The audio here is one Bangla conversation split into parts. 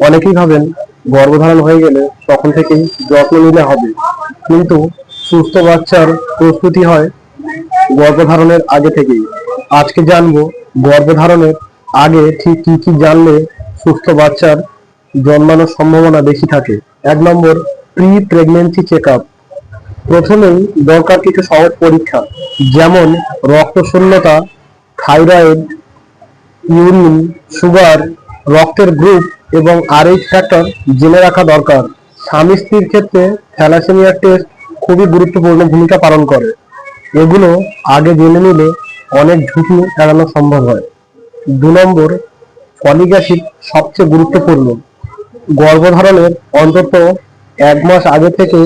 অনেকেই ভাবেন গর্ভধারণ হয়ে গেলে তখন থেকেই যত্ন নিলে হবে, কিন্তু সুস্থ বাচ্চার প্রস্তুতি হয় গর্ভধারণের আগে থেকেই। আজকে জানবো গর্ভধারণের আগে ঠিক কি কি জানলে সুস্থ বাচ্চার জন্মানোর সম্ভাবনা বেশি থাকে। 1 নম্বর, প্রি প্রেগন্যান্সি চেক আপ। প্রথমেই দরকার কিছু সহজ পরীক্ষা, যেমন রক্ত শূন্যতা, থাইরয়েড, ইউরিন, সুগার, রক্তের গ্রুপ এবং RH ফ্যাক্টর জেনে রাখা দরকার। স্বামী স্ত্রীর ক্ষেত্রে থ্যালাসেমিয়া টেস্ট খুবই গুরুত্বপূর্ণ ভূমিকা পালন করে। এগুলো আগে জেনে নিলে অনেক ঝুঁকি এড়ানো সম্ভব হয়। 2 নম্বর, ফলিক অ্যাসিড সবচেয়ে গুরুত্বপূর্ণ। গর্ভধারণের অন্তত 1 মাস আগে থেকে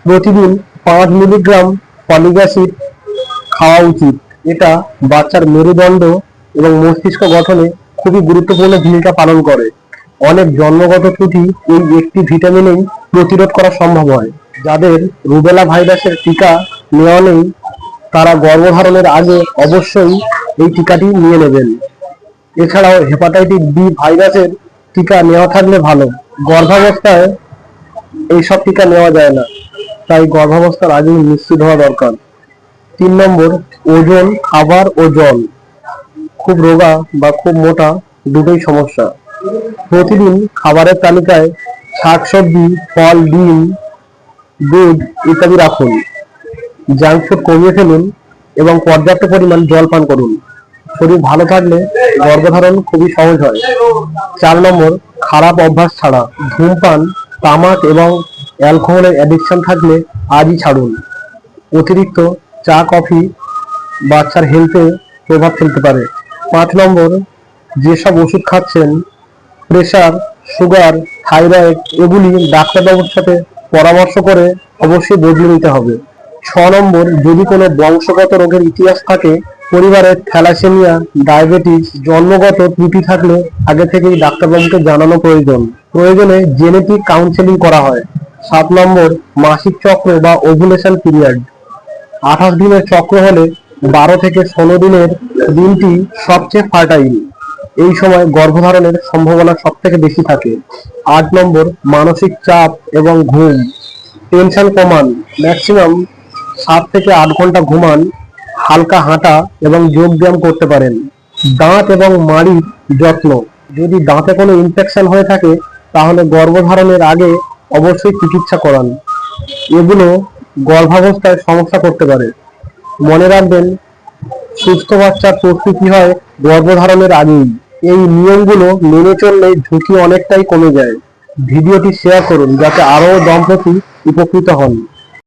প্রতিদিন 5 মিলিগ্রাম ফলিক অ্যাসিড খাওয়া উচিত। এটা বাচ্চার মেরুদণ্ড এবং মস্তিষ্ক গঠনে খুবই গুরুত্বপূর্ণ ভূমিকা পালন করে। অনেক জন্মগত ত্রুটি এই একটি ভিটামিনেই প্রতিরোধ করা সম্ভব হয়। যাদের রুবেলা ভাইরাসের টিকা নেওয়া নেই, তারা গর্ভধারণের আগে অবশ্যই এই টিকাটি নিয়ে নেবেন। এছাড়াও হেপাটাইটিস বি ভাইরাসের টিকা নেওয়া থাকলে ভালো। গর্ভাবস্থায় এইসব টিকা নেওয়া যায় না, তাই গর্ভাবস্থার আগেই নিশ্চিত হওয়া দরকার। 3 নম্বর, ওজন, খাবার ও জল। খুব রোগা বা খুব মোটা দুটোই সমস্যা। প্রতিদিন খাবারের তালিকায় শাকসবজি, ফল, ডিম, দুধ ইত্যাদি রাখুন। জাঙ্ক ফুড কমিয়ে ফেলুন এবং পর্যাপ্ত পরিমাণ জল পান করুন। শরীর ভালো থাকলে গর্ভধারণ খুবই সহজ হয়। 4 নম্বর, খারাপ অভ্যাস ছাড়া। ধূমপান, তামাক এবং অ্যালকোহলের অ্যাডিকশন থাকলে আজই ছাড়ুন। অতিরিক্ত চা কফি বাচ্চার হেলথে প্রভাব ফেলতে পারে। 5 নম্বর, যেসব ওষুধ খাচ্ছেন, প্রেশার, সুগার, থাইরয়েড, এগুলি ডাক্তারবাবুর সাথে পরামর্শ করে অবশ্যই বদলে নিতে হবে। 6 নম্বর, যদি কোনো বংশগত রোগের ইতিহাস থাকে, পরিবারের থ্যালাসেমিয়া, ডায়াবেটিস, জন্মগত ত্রুটি থাকলে আগে থেকেই ডাক্তারবাবুকে জানানো প্রয়োজন। প্রয়োজনে জেনেটিক কাউন্সেলিং করা হয়। 7 নম্বর, মাসিক চক্র বা ওভুলেশন পিরিয়ড। 28 দিনের চক্র হলে 12 থেকে 16 দিনের দিনটি সবচেয়ে ফার্টাইল। এই সময় গর্ভধারণের সম্ভাবনা সব থেকে বেশি থাকে। 8 নম্বর, মানসিক চাপ এবং ঘুম। টেনশন কমান, ম্যাক্সিমাম 7 থেকে 8 ঘন্টা ঘুমান, হালকা হাঁটা এবং যোগ ব্যায়াম করতে পারেন। দাঁত এবং মাড়ির যত্ন। যদি দাঁতে কোনো ইনফেকশন হয়ে থাকে, তাহলে গর্ভধারণের আগে অবশ্যই চিকিৎসা করান। এগুলো গর্ভাবস্থায় সমস্যা করতে পারে। মনে রাখবেন, সুস্থ বাচ্চার প্রস্তুতি হয় গর্ভধারণের আগেই। এই নিয়মগুলো মেনে চললে ঝুঁকি অনেকটাই কমে যায়। ভিডিওটি শেয়ার করুন যাতে আরও দম্পতি উপকৃত হন।